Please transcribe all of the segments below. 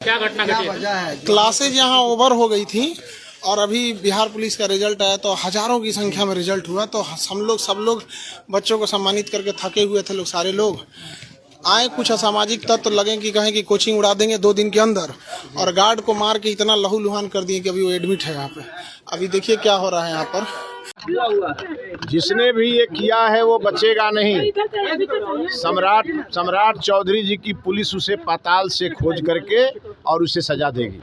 क्या घटना घटी है? क्लासेज यहाँ ओवर हो गई थी और अभी बिहार पुलिस का रिजल्ट आया तो हजारों की संख्या में रिजल्ट हुआ। तो हम लोग सब लोग बच्चों को सम्मानित करके थके हुए थे लोग, सारे लोग आए। कुछ असामाजिक तत्व तो लगे कि कहें कि कोचिंग उड़ा देंगे 2 दिन के अंदर, और गार्ड को मार के इतना लहूलुहान कर दिए कि अभी वो एडमिट है यहाँ पे। अभी देखिए क्या हो रहा है यहाँ पर। जिसने भी ये किया है वो बचेगा नहीं। सम्राट चौधरी जी की पुलिस उसे पाताल से खोज करके और उसे सजा देगी।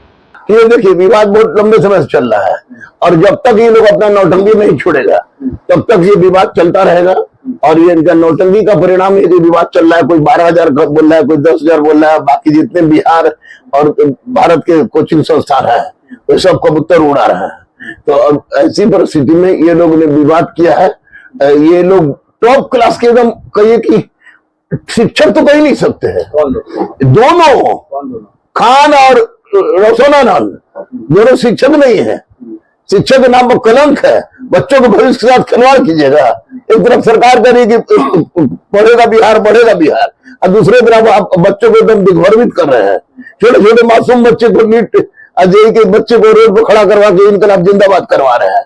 ये देखिए, विवाद बहुत लंबे समय से चल रहा है और जब तक ये लोग अपना नौटंकी नहीं छोड़ेगा तब तक ये विवाद चलता रहेगा। और ये इनका नौटंकी का परिणाम है कि विवाद चल रहा है। कोई 12,000 बोल रहा है, कोई 10,000 बोल रहा है। बाकी जितने बिहार और भारत के कोचिंग संस्थान है वो सब कबूतर उड़ा रहे हैं। तो अब ऐसी परिस्थिति में ये लोग ने विवाद किया है। ये लोग टॉप क्लास के एकदम कहिए कि शिक्षक तो कह नहीं सकते हैं। दोनों खान और रोशनानंद दोनों शिक्षक नहीं है। शिक्षक के नाम पर कलंक है। बच्चों के भविष्य के साथ खिलवाड़ कीजिएगा। एक तरफ सरकार कह रही है कि पढ़ेगा बिहार, बढ़ेगा बिहार, और दूसरे तरफ आप बच्चों को एकदम दिग्भ्रमित कर रहे हैं। छोटे छोटे मासूम बच्चे को नीट अजय के बच्चे को रोड पर खड़ा करवा के इनकलाब जिंदाबाद करवा रहे हैं।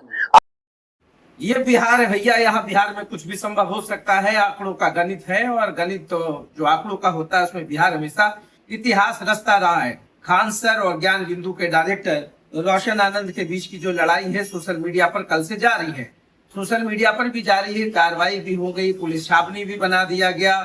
ये बिहार है भैया, यहाँ बिहार में कुछ भी संभव हो सकता है। आंकड़ों का गणित है और गणित तो जो आंकड़ों का होता है उसमें बिहार हमेशा इतिहास रचता रहा है। खान सर और ज्ञान बिंदु के डायरेक्टर रोशन आनंद के बीच की जो लड़ाई है सोशल मीडिया पर कल से जारी है। सोशल मीडिया पर भी जारी है, कार्रवाई भी हो गई, पुलिस छापनी भी बना दिया गया।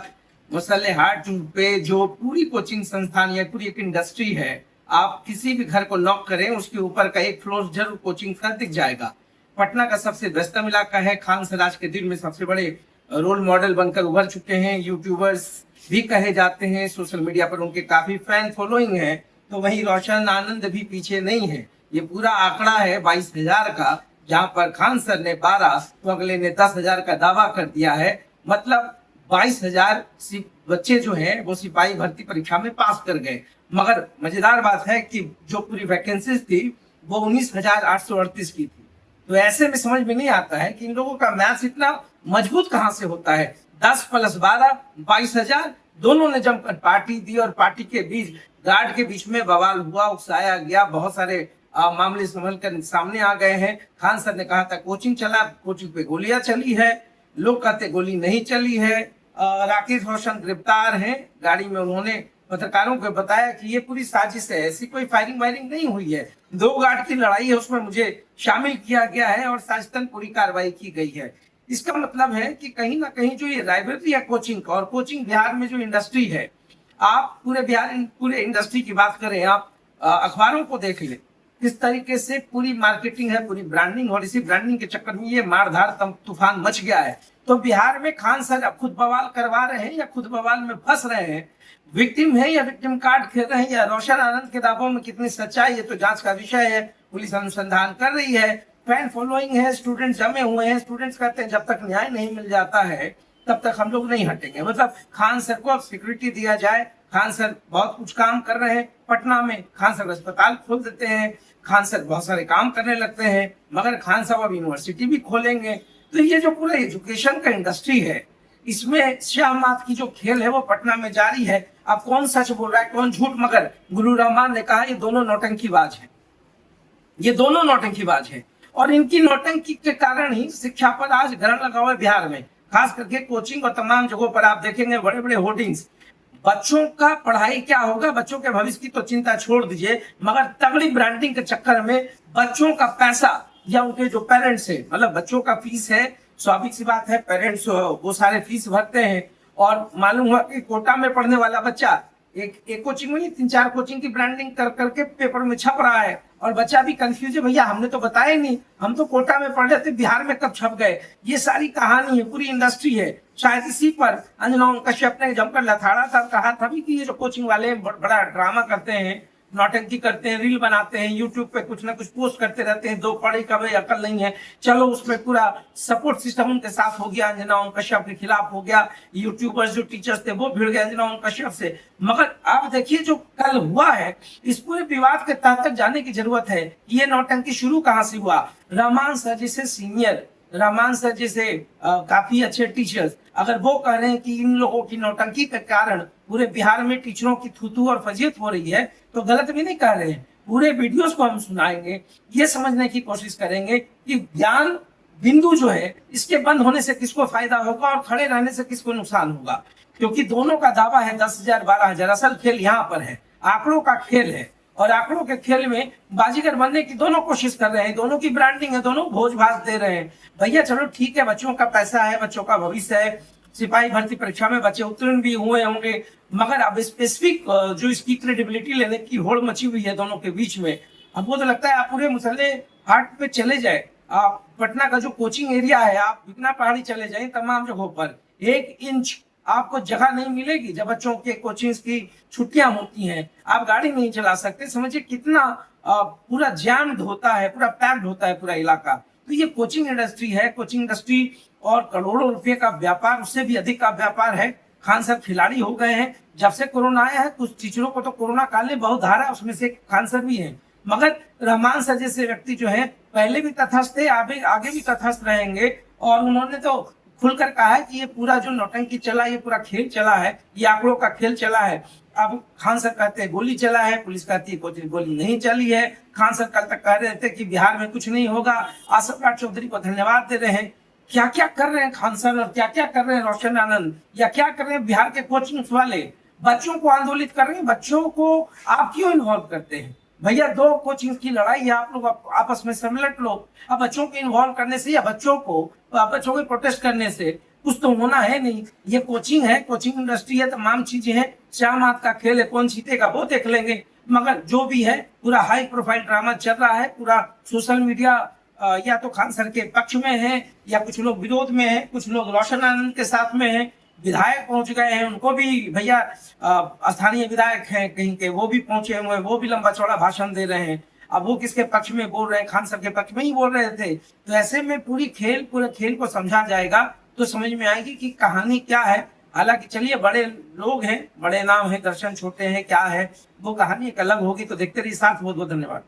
मुसल्लेहाट पे जो पूरी कोचिंग संस्थान या पूरी एक इंडस्ट्री है, आप किसी भी घर को नॉक करें उसके ऊपर का एक फ्लोर जरूर कोचिंग का दिख जाएगा। पटना का सबसे व्यस्तम इलाका है। खान सर आज के दिन में सबसे बड़े रोल मॉडल बनकर उभर चुके हैं। यूट्यूबर्स भी कहे जाते हैं, सोशल मीडिया पर उनके काफी फैन फॉलोइंग है। तो वहीं रोशन आनंद भी पीछे नहीं है। ये पूरा आंकड़ा है 22,000 का, जहां पर खान सर ने 12 तो अगले ने 10,000 का दावा कर दिया है। मतलब 22,000 बच्चे जो हैं वो सिपाही भर्ती परीक्षा में पास कर गए। मगर मजेदार बात है कि जो पूरी वैकेंसीज थी वो 19,838 की थी। तो ऐसे में समझ में नहीं आता है कि इन लोगों का मैथ्स इतना मजबूत कहां से होता है। 10 + 12 22,000। दोनों ने जमकर पार्टी दी और पार्टी के बीच गार्ड के बीच में बवाल हुआ, उकसाया गया। बहुत सारे मामले संभल कर सामने आ गए हैं। खान सर ने कहा था कोचिंग चला, कोचिंग पे गोलियां चली है। लोग कहते गोली नहीं चली है। राकेश रोशन गिरफ्तार हैं। गाड़ी में उन्होंने पत्रकारों को बताया कि ये पूरी साजिश है, ऐसी कोई फायरिंग वायरिंग नहीं हुई है। 2 गार्ड की लड़ाई है, उसमें मुझे शामिल किया गया है और साजिशन पूरी कार्रवाई की गई है। इसका मतलब है कि कहीं ना कहीं जो ये राइवलरी है कोचिंग का, और कोचिंग बिहार में जो इंडस्ट्री है, आप पूरे बिहार पूरे इंडस्ट्री की बात करें, आप अखबारों को देख लें किस तरीके से पूरी मार्केटिंग है, पूरी ब्रांडिंग, और इसी ब्रांडिंग के चक्कर में ये मारधार तूफान मच गया है। तो बिहार में खान सर अब खुद बवाल करवा रहे हैं या खुद बवाल में फंस रहे हैं, विक्टिम है या विक्टिम कार्ड खेल रहे हैं, या रोशन आनंद के दावों में कितनी सच्चाई है, तो जांच का विषय है। पुलिस अनुसंधान कर रही है। फैन फॉलोइंग है, स्टूडेंट जमे हुए हैं। स्टूडेंट्स कहते हैं जब तक न्याय नहीं मिल जाता है तब तक हम लोग नहीं हटेंगे। मतलब खान सर को अब सिक्योरिटी दिया जाए। खान सर बहुत कुछ काम कर रहे हैं पटना में। खान सर अस्पताल खोल देते हैं, खान सर बहुत सारे काम करने लगते हैं। मगर खान साहब अब यूनिवर्सिटी भी खोलेंगे। तो ये जो पूरा एजुकेशन का इंडस्ट्री है, इसमें शाहमात की जो खेल है वो पटना में जारी है। अब कौन सच बोल रहा है कौन झूठ, मगर गुलूर रहमान ने कहा ये दोनों नौटंकीबाज है, ये दोनों नौटंकीबाज है। और इनकी नौटंकी के कारण ही शिक्षा पर आज ग्रहण लगा हुआ है बिहार में। खास करके कोचिंग और तमाम जगहों पर आप देखेंगे बड़े बड़े होर्डिंग्स। बच्चों का पढ़ाई क्या होगा, बच्चों के भविष्य की तो चिंता छोड़ दीजिए, मगर तगड़ी ब्रांडिंग के चक्कर में बच्चों का पैसा या उनके जो पेरेंट्स है, मतलब बच्चों का फीस है, स्वाभाविक सी बात है, पेरेंट्स वो सारे फीस भरते हैं। और मालूम हुआ कि कोटा में पढ़ने वाला बच्चा एक कोचिंग में नहीं 3-4 कोचिंग की ब्रांडिंग कर करके पेपर में छप रहा है, और बच्चा भी कंफ्यूज है, भैया हमने तो बताया नहीं, हम तो कोटा में पढ़ रहे थे, बिहार में कब छप गए। ये सारी कहानी है, पूरी इंडस्ट्री है। शायद इसी पर अंजना कश्यप ने जमकर लथाड़ा था, कहा था भी कि ये जो कोचिंग वाले बड़ा ड्रामा करते हैं, नौटंकी करते हैं, रील बनाते हैं, यूट्यूब पे कुछ ना कुछ पोस्ट करते रहते हैं, 2 पढ़े का भाई अकल नहीं है। चलो उसमें पूरा सपोर्ट सिस्टम उनके साथ हो गया, अंजना कश्यप के खिलाफ हो गया। यूट्यूबर्स जो टीचर्स थे वो भिड़ गए अंजना कश्यप से। मगर आप देखिए जो कल हुआ है, इस पूरे विवाद के तह तक जाने की जरूरत है। ये नौटंकी शुरू कहां से हुआ। रहमान सर जैसे सीनियर रहमान सर जैसे काफी अच्छे टीचर्स, अगर वो कह रहे हैं कि इन लोगों की नौटंकी के कारण पूरे बिहार में टीचरों की थूथू और फजीयत हो रही है, तो गलत भी नहीं कह रहे हैं। पूरे वीडियोस को हम सुनाएंगे, ये समझने की कोशिश करेंगे कि ज्ञान बिंदु जो है इसके बंद होने से किसको फायदा होगा और खड़े रहने से किसको नुकसान होगा, क्योंकि दोनों का दावा है 10,000 12,000। असल खेल यहाँ पर है, आंकड़ों का खेल है, और आंकड़ों के खेल में बाजीगर बनने की दोनों कोशिश कर रहे हैं, दोनों की ब्रांडिंग है, दोनों भोज भात दे रहे हैं। भैया चलो ठीक है, बच्चों का पैसा है, बच्चों का भविष्य है, सिपाही भर्ती परीक्षा में बच्चे उत्तीर्ण भी हुए होंगे, मगर अब स्पेसिफिक जो इसकी क्रेडिबिलिटी लेने की होड़ मची हुई है दोनों के बीच में, हमको तो लगता है आप पूरे मुसल्ले हाट पे चले जाए, आप पटना का जो कोचिंग एरिया है, आप बिकना पहाड़ी चले जाए, तमाम जगहों पर 1 इंच आपको जगह नहीं मिलेगी। जब बच्चों के कोचिंग की छुट्टियां होती हैं, आप गाड़ी नहीं चला सकते, समझिए कितना पूरा जैम्ड होता है, पूरा पैक्ड होता है पूरा इलाका। तो ये कोचिंग इंडस्ट्री है, कोचिंग इंडस्ट्री और करोड़ों रुपए का व्यापार, उससे भी अधिक का व्यापार है। खान सर खिलाड़ी हो गए हैं जब से कोरोना आया है। कुछ टीचरों को तो कोरोना काल ने बहुत धारा, उसमें से खान सर भी है, मगर रहमान सर जैसे व्यक्ति जो है पहले भी तटस्थ थे, आगे भी तटस्थ रहेंगे, और उन्होंने तो खुलकर कहा है कि ये पूरा जो नौटंकी चला, ये पूरा खेल चला है, ये आंकड़ों का खेल चला है। अब खान सर कहते हैं गोली चला है, पुलिस कहती है कोई गोली नहीं चली है। खान सर कल तक कह रहे थे कि बिहार में कुछ नहीं होगा। आसफ राज चौधरी को धन्यवाद दे रहे हैं। क्या क्या कर रहे हैं खान सर, और क्या क्या कर रहे हैं रोशन आनंद, या क्या कर रहे हैं बिहार के कोचिंग वाले, बच्चों को आंदोलित कर रहे हैं। बच्चों को आप क्यों इन्वॉल्व करते हैं भैया? 2 कोचिंग की लड़ाई है, आप लोग आपस में सम्मिलित लो। अब बच्चों को इन्वॉल्व करने से या बच्चों के प्रोटेस्ट करने से कुछ तो होना है नहीं। ये कोचिंग है, कोचिंग इंडस्ट्री है, तमाम चीजें हैं, चार हाथ का खेल है, कौन जीतेगा वो देख लेंगे। मगर जो भी है पूरा हाई प्रोफाइल ड्रामा चल रहा है, पूरा सोशल मीडिया या तो खान सर के पक्ष में है, या कुछ लोग विरोध में है, कुछ लोग रोशन आनंद के साथ में है। विधायक पहुंच गए हैं, उनको भी भैया स्थानीय विधायक हैं कहीं के, वो भी पहुंचे हुए हैं, वो भी लंबा चौड़ा भाषण दे रहे हैं। अब वो किसके पक्ष में बोल रहे हैं? खान सर के पक्ष में ही बोल रहे थे। तो ऐसे में पूरे खेल को समझा जाएगा तो समझ में आएगी कि कहानी क्या है। हालांकि चलिए, बड़े लोग हैं, बड़े नाम है, दर्शन छोटे हैं, क्या है वो कहानी एक अलग होगी। तो देखते रहिए साथ। बहुत बहुत धन्यवाद।